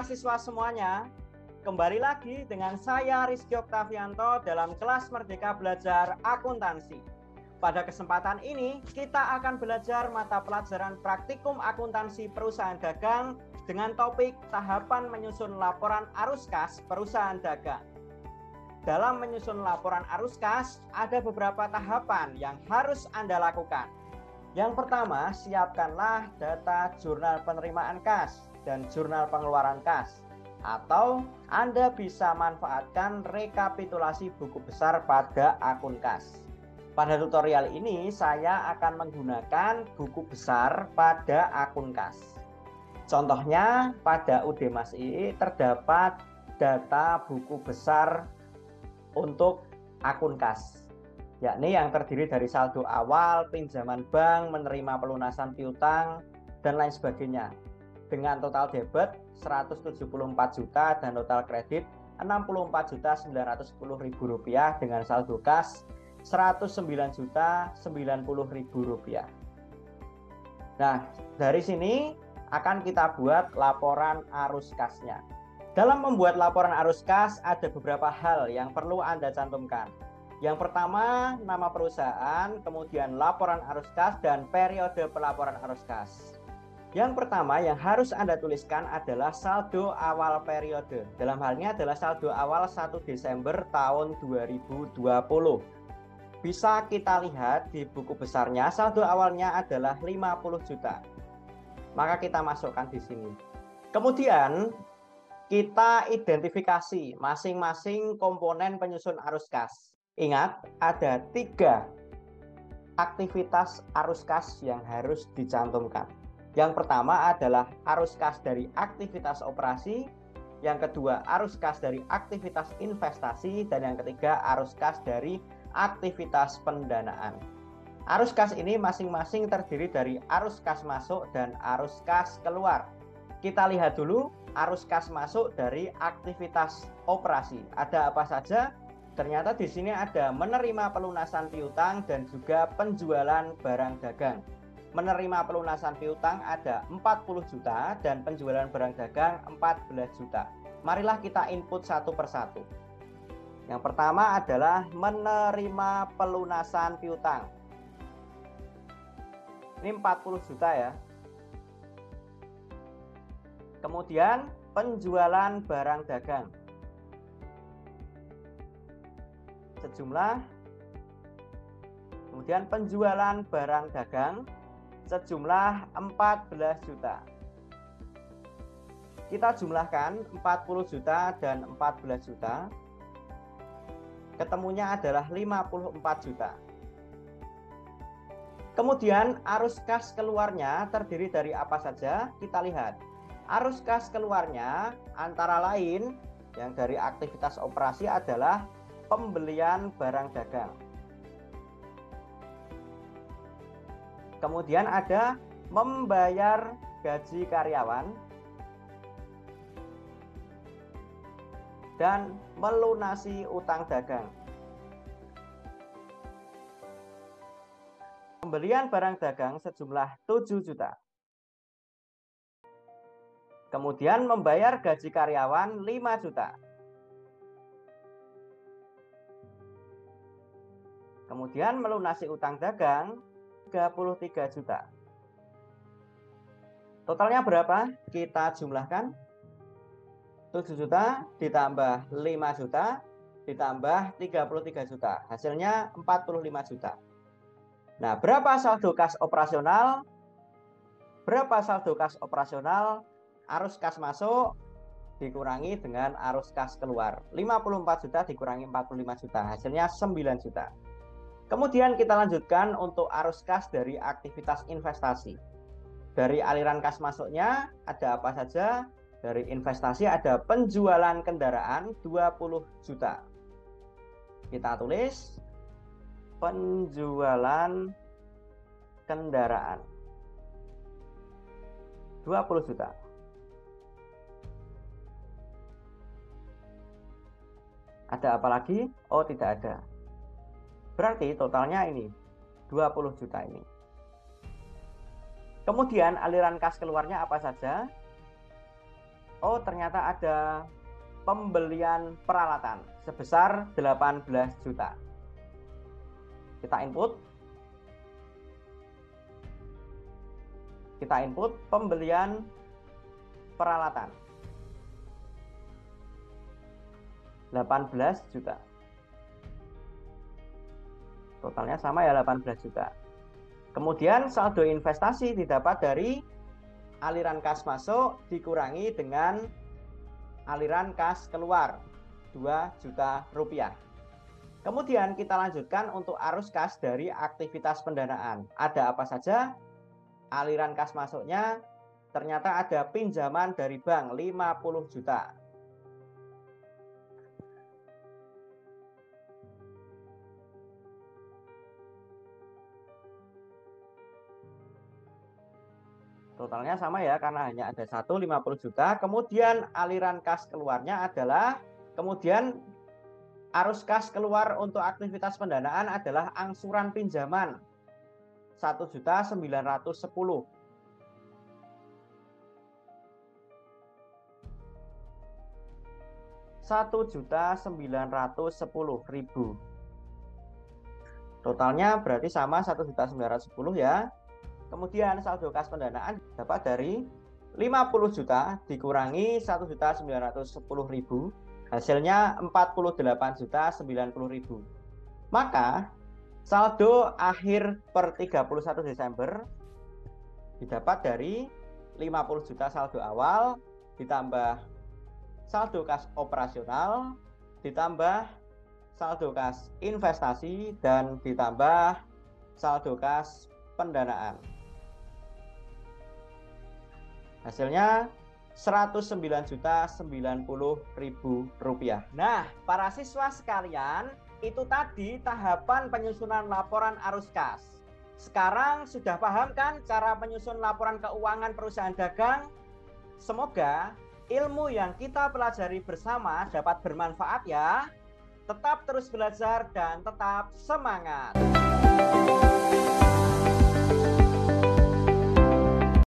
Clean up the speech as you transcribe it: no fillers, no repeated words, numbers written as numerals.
mahasiswa semuanya, kembali lagi dengan saya Rizky Oktavianto dalam kelas Merdeka Belajar Akuntansi. Pada kesempatan ini kita akan belajar mata pelajaran praktikum akuntansi perusahaan dagang dengan topik tahapan menyusun laporan arus kas perusahaan dagang. Dalam menyusun laporan arus kas ada beberapa tahapan yang harus Anda lakukan. Yang pertama, siapkanlah data jurnal penerimaan kas dan jurnal pengeluaran kas, atau Anda bisa manfaatkan rekapitulasi buku besar pada akun kas. Pada tutorial ini saya akan menggunakan buku besar pada akun kas. Contohnya pada UD Mas I terdapat data buku besar untuk akun kas, yakni yang terdiri dari saldo awal, pinjaman bank, menerima pelunasan piutang, dan lain sebagainya. Dengan total debit 174 juta dan total kredit Rp64.910.000 dengan saldo kas Rp109.090.000. Nah, dari sini akan kita buat laporan arus kasnya. Dalam membuat laporan arus kas ada beberapa hal yang perlu Anda cantumkan. Yang pertama, nama perusahaan, kemudian laporan arus kas, dan periode pelaporan arus kas. Yang pertama yang harus Anda tuliskan adalah saldo awal periode. Dalam hal ini adalah saldo awal 1 Desember tahun 2020. Bisa kita lihat di buku besarnya, saldo awalnya adalah 50 juta. Maka kita masukkan di sini. Kemudian kita identifikasi masing-masing komponen penyusun arus kas. Ingat, ada 3 aktivitas arus kas yang harus dicantumkan. Yang pertama adalah arus kas dari aktivitas operasi, yang kedua arus kas dari aktivitas investasi, dan yang ketiga arus kas dari aktivitas pendanaan. Arus kas ini masing-masing terdiri dari arus kas masuk dan arus kas keluar. Kita lihat dulu arus kas masuk dari aktivitas operasi. Ada apa saja? Ternyata di sini ada menerima pelunasan piutang dan juga penjualan barang dagang. Menerima pelunasan piutang ada 40 juta dan penjualan barang dagang 14 juta. Marilah kita input satu persatu. Yang pertama adalah menerima pelunasan piutang. Ini 40 juta ya. Kemudian penjualan barang dagang sejumlah, kemudian penjualan barang dagang sejumlah 14 juta. Kita jumlahkan 40 juta dan 14 juta. Ketemunya adalah 54 juta. Kemudian arus kas keluarnya terdiri dari apa saja? Kita lihat. Arus kas keluarnya antara lain yang dari aktivitas operasi adalah pembelian barang dagang. Kemudian ada membayar gaji karyawan dan melunasi utang dagang. Pembelian barang dagang sejumlah 7 juta. Kemudian membayar gaji karyawan 5 juta. Kemudian melunasi utang dagang 33 juta. Totalnya berapa? Kita jumlahkan. 7 juta ditambah 5 juta ditambah 33 juta. Hasilnya 45 juta. Nah, berapa saldo kas operasional? Berapa saldo kas operasional? Arus kas masuk dikurangi dengan arus kas keluar. 54 juta dikurangi 45 juta. Hasilnya 9 juta. Kemudian kita lanjutkan untuk arus kas dari aktivitas investasi. Dari aliran kas masuknya ada apa saja? Dari investasi ada penjualan kendaraan 20 juta. Kita tulis penjualan kendaraan 20 juta. Ada apa lagi? Oh, tidak ada. Berarti totalnya ini 20 juta ini. Kemudian aliran kas keluarnya apa saja? Oh, ternyata ada pembelian peralatan sebesar 18 juta. Kita input. Kita input pembelian peralatan 18 juta. Totalnya sama ya, 18 juta. Kemudian saldo investasi didapat dari aliran kas masuk dikurangi dengan aliran kas keluar 2 juta rupiah. Kemudian kita lanjutkan untuk arus kas dari aktivitas pendanaan. Ada apa saja? Aliran kas masuknya ternyata ada pinjaman dari bank 50 juta. Totalnya sama ya, karena hanya ada 50 juta. Kemudian aliran kas keluarnya adalah, kemudian arus kas keluar untuk aktivitas pendanaan adalah angsuran pinjaman 1.910.000. Totalnya berarti sama 1.910.000 ya. Kemudian saldo kas pendanaan dapat dari 50 juta dikurangi 1.910.000, hasilnya 48.090.000. Maka saldo akhir per 31 Desember didapat dari 50 juta saldo awal ditambah saldo kas operasional ditambah saldo kas investasi dan ditambah saldo kas pendanaan. Hasilnya 109.090.000 rupiah. Nah, para siswa sekalian, itu tadi tahapan penyusunan laporan arus kas. Sekarang sudah paham kan cara menyusun laporan keuangan perusahaan dagang? Semoga ilmu yang kita pelajari bersama dapat bermanfaat ya. Tetap terus belajar dan tetap semangat.